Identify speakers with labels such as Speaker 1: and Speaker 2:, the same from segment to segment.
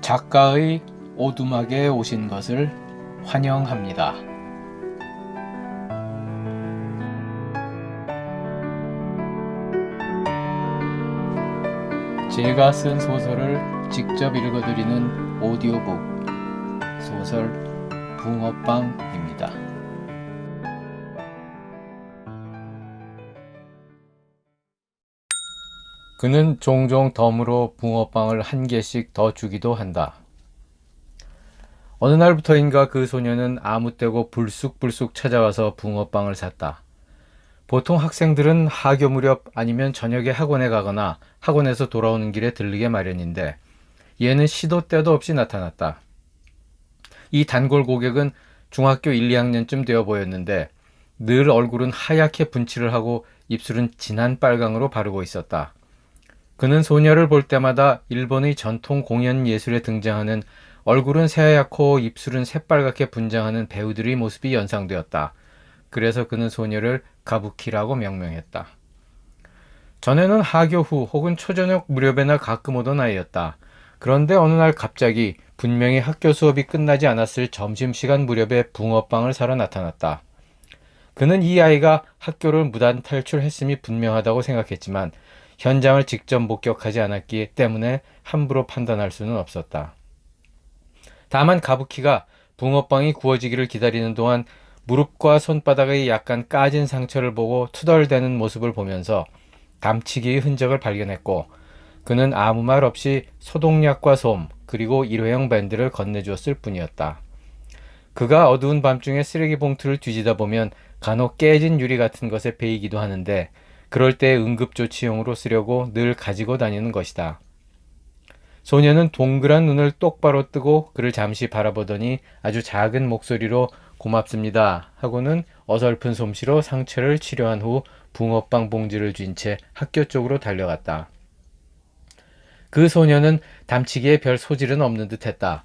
Speaker 1: 작가의 오두막에 오신 것을 환영합니다. 제가 쓴 소설을 직접 읽어드리는 오디오북 소설 붕어빵입니다. 그는 종종 덤으로 붕어빵을 한 개씩 더 주기도 한다. 어느 날부터인가 그 소녀는 아무 때고 불쑥불쑥 찾아와서 붕어빵을 샀다. 보통 학생들은 하교 무렵 아니면 저녁에 학원에 가거나 학원에서 돌아오는 길에 들르게 마련인데 얘는 시도 때도 없이 나타났다. 이 단골 고객은 중학교 1, 2학년쯤 되어 보였는데 늘 얼굴은 하얗게 분칠을 하고 입술은 진한 빨강으로 바르고 있었다. 그는 소녀를 볼 때마다 일본의 전통 공연 예술에 등장하는 얼굴은 새하얗고 입술은 새빨갛게 분장하는 배우들의 모습이 연상되었다. 그래서 그는 소녀를 가부키라고 명명했다. 전에는 하교 후 혹은 초저녁 무렵에나 가끔 오던 아이였다. 그런데 어느 날 갑자기 분명히 학교 수업이 끝나지 않았을 점심시간 무렵에 붕어빵을 사러 나타났다. 그는 이 아이가 학교를 무단 탈출했음이 분명하다고 생각했지만 현장을 직접 목격하지 않았기 때문에 함부로 판단할 수는 없었다. 다만 가부키가 붕어빵이 구워지기를 기다리는 동안 무릎과 손바닥의 약간 까진 상처를 보고 투덜대는 모습을 보면서 감치기의 흔적을 발견했고 그는 아무 말 없이 소독약과 솜 그리고 일회용 밴드를 건네주었을 뿐이었다. 그가 어두운 밤중에 쓰레기 봉투를 뒤지다 보면 간혹 깨진 유리 같은 것에 베이기도 하는데 그럴 때 응급조치용으로 쓰려고 늘 가지고 다니는 것이다. 소녀는 동그란 눈을 똑바로 뜨고 그를 잠시 바라보더니 아주 작은 목소리로 고맙습니다 하고는 어설픈 솜씨로 상처를 치료한 후 붕어빵 봉지를 쥔 채 학교 쪽으로 달려갔다. 그 소녀는 담치기에 별 소질은 없는 듯 했다.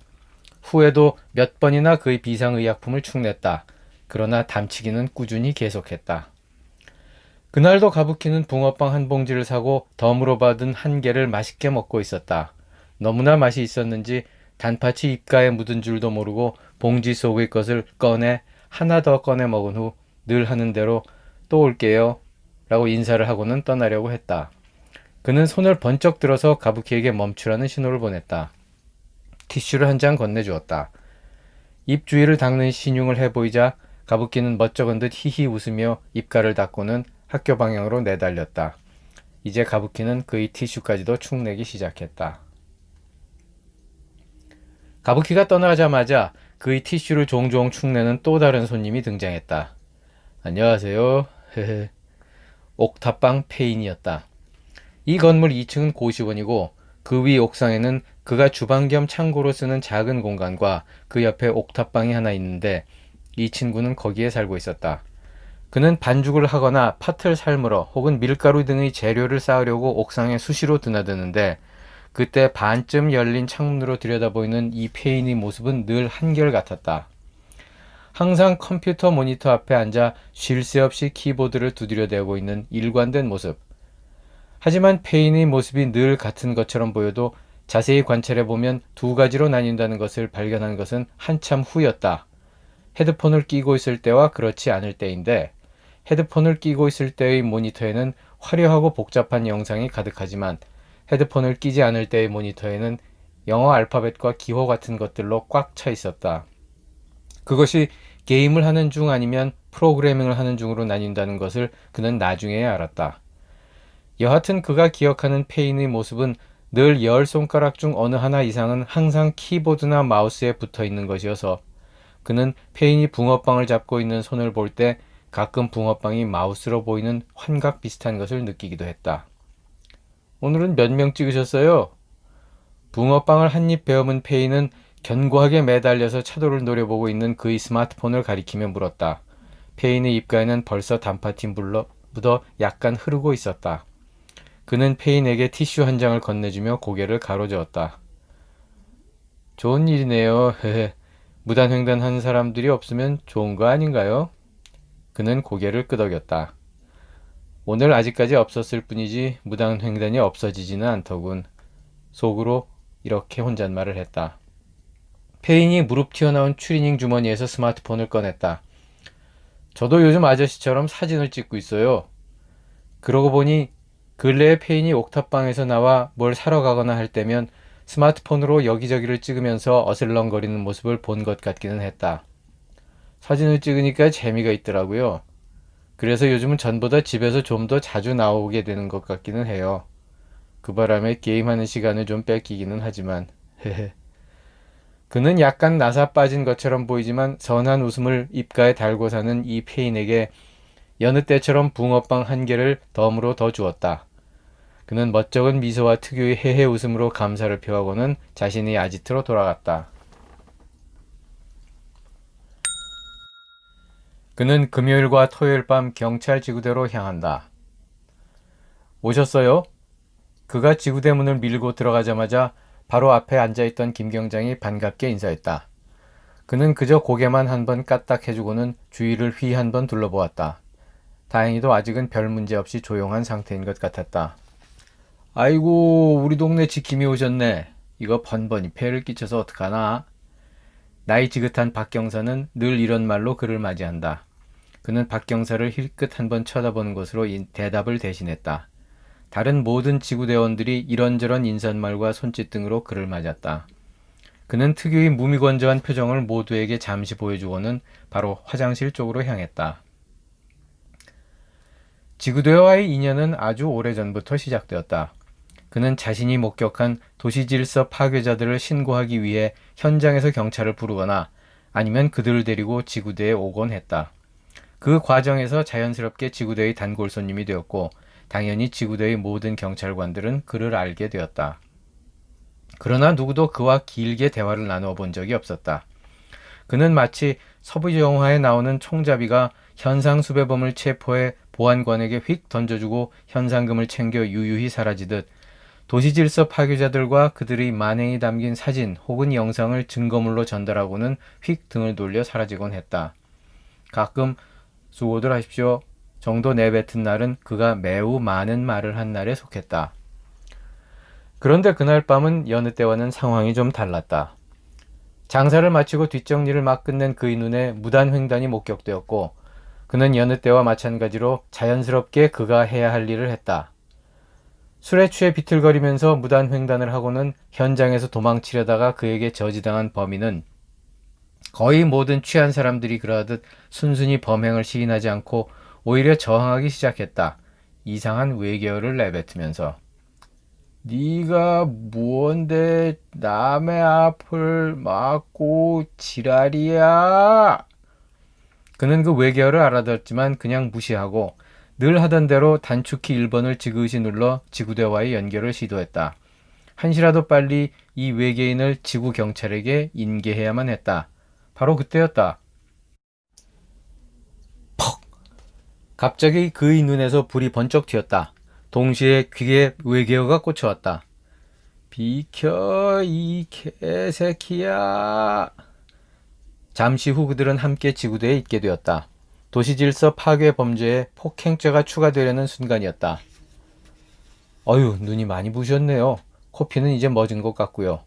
Speaker 1: 후에도 몇 번이나 그의 비상의약품을 축냈다. 그러나 담치기는 꾸준히 계속했다. 그날도 가부키는 붕어빵 한 봉지를 사고 덤으로 받은 한 개를 맛있게 먹고 있었다. 너무나 맛이 있었는지 단팥이 입가에 묻은 줄도 모르고 봉지 속의 것을 꺼내 하나 더 꺼내 먹은 후 늘 하는 대로 또 올게요 라고 인사를 하고는 떠나려고 했다. 그는 손을 번쩍 들어서 가부키에게 멈추라는 신호를 보냈다. 티슈를 한 장 건네주었다. 입 주위를 닦는 신용을 해보이자 가부키는 멋쩍은 듯 히히 웃으며 입가를 닦고는 학교 방향으로 내달렸다. 이제 가부키는 그의 티슈까지도 축내기 시작했다. 가부키가 떠나자마자 그의 티슈를 종종 축내는 또 다른 손님이 등장했다. 안녕하세요. 옥탑방 페인이었다. 이 건물 2층은 고시원이고 그 위 옥상에는 그가 주방 겸 창고로 쓰는 작은 공간과 그 옆에 옥탑방이 하나 있는데 이 친구는 거기에 살고 있었다. 그는 반죽을 하거나 팥을 삶으러 혹은 밀가루 등의 재료를 쌓으려고 옥상에 수시로 드나드는데 그때 반쯤 열린 창문으로 들여다보이는 이 페인의 모습은 늘 한결같았다. 항상 컴퓨터 모니터 앞에 앉아 쉴 새 없이 키보드를 두드려대고 있는 일관된 모습. 하지만 페인의 모습이 늘 같은 것처럼 보여도 자세히 관찰해보면 두 가지로 나뉜다는 것을 발견한 것은 한참 후였다. 헤드폰을 끼고 있을 때와 그렇지 않을 때인데 헤드폰을 끼고 있을 때의 모니터에는 화려하고 복잡한 영상이 가득하지만 헤드폰을 끼지 않을 때의 모니터에는 영어 알파벳과 기호 같은 것들로 꽉 차 있었다. 그것이 게임을 하는 중 아니면 프로그래밍을 하는 중으로 나뉜다는 것을 그는 나중에야 알았다. 여하튼 그가 기억하는 페인의 모습은 늘 10손가락 중 어느 하나 이상은 항상 키보드나 마우스에 붙어 있는 것이어서 그는 페인이 붕어빵을 잡고 있는 손을 볼 때 가끔 붕어빵이 마우스로 보이는 환각 비슷한 것을 느끼기도 했다. 오늘은 몇 명 찍으셨어요? 붕어빵을 한 입 베어문 페인은 견고하게 매달려서 차도를 노려보고 있는 그의 스마트폰을 가리키며 물었다. 페인의 입가에는 벌써 단팥이 묻어 약간 흐르고 있었다. 그는 페인에게 티슈 한 장을 건네주며 고개를 가로저었다. 좋은 일이네요. 무단횡단한 사람들이 없으면 좋은 거 아닌가요? 그는 고개를 끄덕였다. 오늘 아직까지 없었을 뿐이지 무단횡단이 없어지지는 않더군. 속으로 이렇게 혼잣말을 했다. 페인이 무릎 튀어나온 추리닝 주머니에서 스마트폰을 꺼냈다. 저도 요즘 아저씨처럼 사진을 찍고 있어요. 그러고 보니 근래에 페인이 옥탑방에서 나와 뭘 사러 가거나 할 때면 스마트폰으로 여기저기를 찍으면서 어슬렁거리는 모습을 본 것 같기는 했다. 사진을 찍으니까 재미가 있더라고요. 그래서 요즘은 전보다 집에서 좀 더 자주 나오게 되는 것 같기는 해요. 그 바람에 게임하는 시간을 좀 뺏기기는 하지만 그는 약간 나사 빠진 것처럼 보이지만 선한 웃음을 입가에 달고 사는 이 페인에게 여느 때처럼 붕어빵 한 개를 덤으로 더 주었다. 그는 멋쩍은 미소와 특유의 헤헤 웃음으로 감사를 표하고는 자신의 아지트로 돌아갔다. 그는 금요일과 토요일 밤 경찰 지구대로 향한다. 오셨어요? 그가 지구대 문을 밀고 들어가자마자 바로 앞에 앉아있던 김경장이 반갑게 인사했다. 그는 그저 고개만 한번 까딱해주고는 주위를 휘 한번 둘러보았다. 다행히도 아직은 별 문제 없이 조용한 상태인 것 같았다. 아이고, 우리 동네 지킴이 오셨네. 이거 번번이 폐를 끼쳐서 어떡하나? 나이 지긋한 박경사는 늘 이런 말로 그를 맞이한다. 그는 박경사를 힐끗 한번 쳐다보는 것으로 대답을 대신했다. 다른 모든 지구대원들이 이런저런 인사말과 손짓 등으로 그를 맞았다. 그는 특유의 무미건조한 표정을 모두에게 잠시 보여주고는 바로 화장실 쪽으로 향했다. 지구대와의 인연은 아주 오래전부터 시작되었다. 그는 자신이 목격한 도시질서 파괴자들을 신고하기 위해 현장에서 경찰을 부르거나 아니면 그들을 데리고 지구대에 오곤 했다. 그 과정에서 자연스럽게 지구대의 단골 손님이 되었고 당연히 지구대의 모든 경찰관들은 그를 알게 되었다. 그러나 누구도 그와 길게 대화를 나누어 본 적이 없었다. 그는 마치 서부 영화에 나오는 총잡이가 현상 수배범을 체포해 보안관에게 휙 던져주고 현상금을 챙겨 유유히 사라지듯 도시질서 파괴자들과 그들의 만행이 담긴 사진 혹은 영상을 증거물로 전달하고는 휙 등을 돌려 사라지곤 했다. 가끔 수고들 하십시오 정도 내뱉은 날은 그가 매우 많은 말을 한 날에 속했다. 그런데 그날 밤은 여느 때와는 상황이 좀 달랐다. 장사를 마치고 뒷정리를 막 끝낸 그의 눈에 무단횡단이 목격되었고 그는 여느 때와 마찬가지로 자연스럽게 그가 해야 할 일을 했다. 술에 취해 비틀거리면서 무단횡단을 하고는 현장에서 도망치려다가 그에게 저지당한 범인은 거의 모든 취한 사람들이 그러하듯 순순히 범행을 시인하지 않고 오히려 저항하기 시작했다. 이상한 외계어를 내뱉으면서 네가 뭔데 남의 앞을 막고 지랄이야? 그는 그 외계어를 알아듣지만 그냥 무시하고 늘 하던 대로 단축키 1번을 지그시 눌러 지구대와의 연결을 시도했다. 한시라도 빨리 이 외계인을 지구 경찰에게 인계해야만 했다. 바로 그때였다. 퍽! 갑자기 그의 눈에서 불이 번쩍 튀었다. 동시에 귀에 외계어가 꽂혀왔다. 비켜 이 개새끼야. 잠시 후 그들은 함께 지구대에 있게 되었다. 도시질서 파괴 범죄에 폭행죄가 추가되려는 순간이었다. 어휴, 눈이 많이 부셨네요. 코피는 이제 멎은 것 같고요.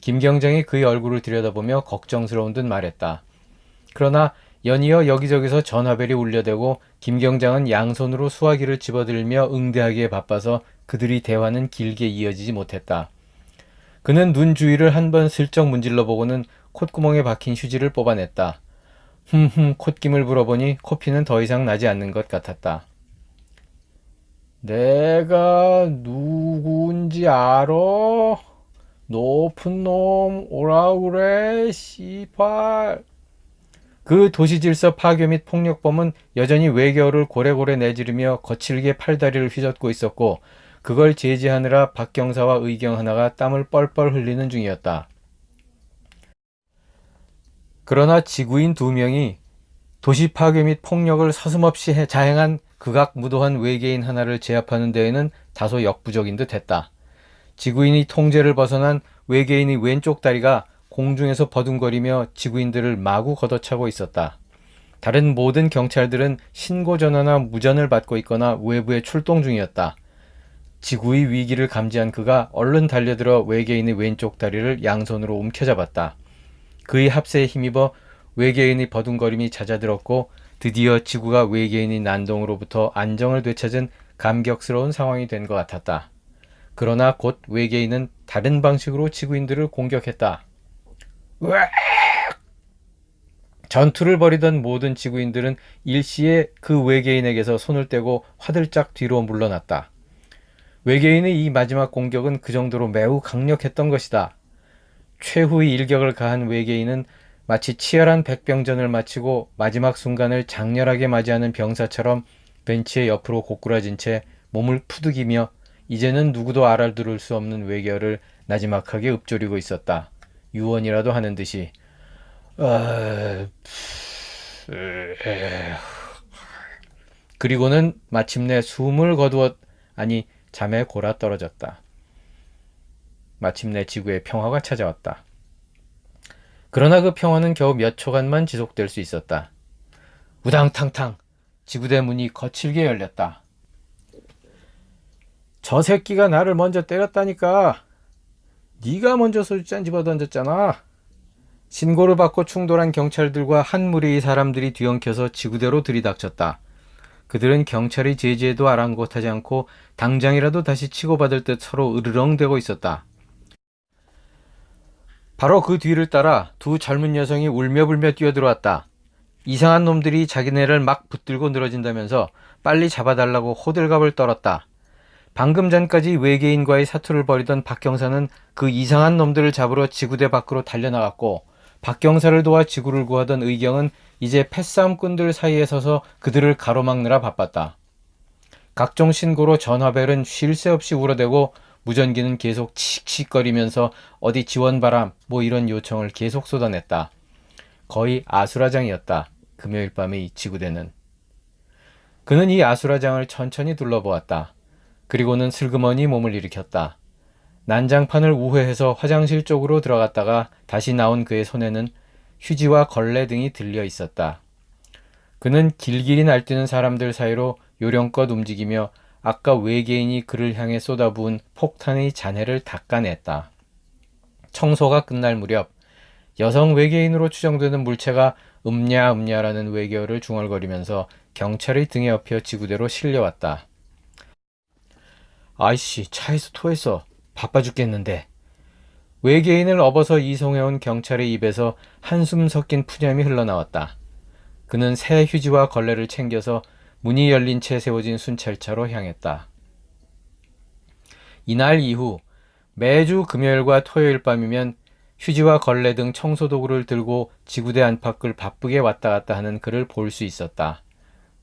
Speaker 1: 김경장이 그의 얼굴을 들여다보며 걱정스러운 듯 말했다. 그러나 연이어 여기저기서 전화벨이 울려대고 김경장은 양손으로 수화기를 집어들며 응대하기에 바빠서 그들의 대화는 길게 이어지지 못했다. 그는 눈 주위를 한번 슬쩍 문질러 보고는 콧구멍에 박힌 휴지를 뽑아냈다. 콧김을 불어보니 코피는 더 이상 나지 않는 것 같았다. 내가 누군지 알아? 높은 놈 오라 그래 씨발. 그 도시질서 파괴 및 폭력범은 여전히 외계어를 고래고래 내지르며 거칠게 팔다리를 휘젓고 있었고 그걸 제지하느라 박경사와 의경 하나가 땀을 뻘뻘 흘리는 중이었다. 그러나 지구인 2명이 도시 파괴 및 폭력을 서슴없이 자행한 극악무도한 외계인 하나를 제압하는 데에는 다소 역부족인 듯 했다. 지구인이 통제를 벗어난 외계인의 왼쪽 다리가 공중에서 버둥거리며 지구인들을 마구 걷어차고 있었다. 다른 모든 경찰들은 신고 전화나 무전을 받고 있거나 외부에 출동 중이었다. 지구의 위기를 감지한 그가 얼른 달려들어 외계인의 왼쪽 다리를 양손으로 움켜잡았다. 그의 합세에 힘입어 외계인의 버둥거림이 잦아들었고 드디어 지구가 외계인의 난동으로부터 안정을 되찾은 감격스러운 상황이 된 것 같았다. 그러나 곧 외계인은 다른 방식으로 지구인들을 공격했다. 으악! 전투를 벌이던 모든 지구인들은 일시에 그 외계인에게서 손을 떼고 화들짝 뒤로 물러났다. 외계인의 이 마지막 공격은 그 정도로 매우 강력했던 것이다. 최후의 일격을 가한 외계인은 마치 치열한 백병전을 마치고 마지막 순간을 장렬하게 맞이하는 병사처럼 벤치의 옆으로 고꾸라진 채 몸을 푸득이며 이제는 누구도 알아들을 수 없는 외계어를 나지막하게 읊조리고 있었다. 유언이라도 하는 듯이. 그리고는 마침내 숨을 거두었 아니 잠에 골아 떨어졌다. 마침내 지구의 평화가 찾아왔다. 그러나 그 평화는 겨우 몇 초간만 지속될 수 있었다. 우당탕탕 지구대 문이 거칠게 열렸다. 저 새끼가 나를 먼저 때렸다니까. 네가 먼저 소주잔 집어던졌잖아. 신고를 받고 충돌한 경찰들과 한 무리의 사람들이 뒤엉켜서 지구대로 들이닥쳤다. 그들은 경찰의 제지에도 아랑곳하지 않고 당장이라도 다시 치고받을 듯 서로 으르렁대고 있었다. 바로 그 뒤를 따라 두 젊은 여성이 울며불며 뛰어들어왔다. 이상한 놈들이 자기네를 막 붙들고 늘어진다면서 빨리 잡아달라고 호들갑을 떨었다. 방금 전까지 외계인과의 사투를 벌이던 박 경사는 그 이상한 놈들을 잡으러 지구대 밖으로 달려나갔고 박 경사를 도와 지구를 구하던 의경은 이제 패싸움꾼들 사이에 서서 그들을 가로막느라 바빴다. 각종 신고로 전화벨은 쉴 새 없이 울어대고 무전기는 계속 칙칙거리면서 어디 지원 바람 뭐 이런 요청을 계속 쏟아냈다. 거의 아수라장이었다. 금요일 밤의 이 지구대는. 그는 이 아수라장을 천천히 둘러보았다. 그리고는 슬그머니 몸을 일으켰다. 난장판을 우회해서 화장실 쪽으로 들어갔다가 다시 나온 그의 손에는 휴지와 걸레 등이 들려 있었다. 그는 길길이 날뛰는 사람들 사이로 요령껏 움직이며 아까 외계인이 그를 향해 쏟아부은 폭탄의 잔해를 닦아냈다. 청소가 끝날 무렵 여성 외계인으로 추정되는 물체가 음냐라는 외계어를 중얼거리면서 경찰의 등에 업혀 지구대로 실려왔다. 아이씨, 차에서 토했어. 바빠 죽겠는데. 외계인을 업어서 이송해온 경찰의 입에서 한숨 섞인 푸념이 흘러나왔다. 그는 새 휴지와 걸레를 챙겨서 문이 열린 채 세워진 순찰차로 향했다. 이날 이후 매주 금요일과 토요일 밤이면 휴지와 걸레 등 청소도구를 들고 지구대 안팎을 바쁘게 왔다 갔다 하는 그를 볼 수 있었다.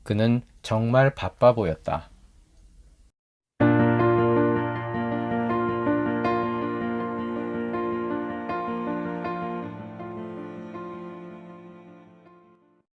Speaker 1: 그는 정말 바빠 보였다.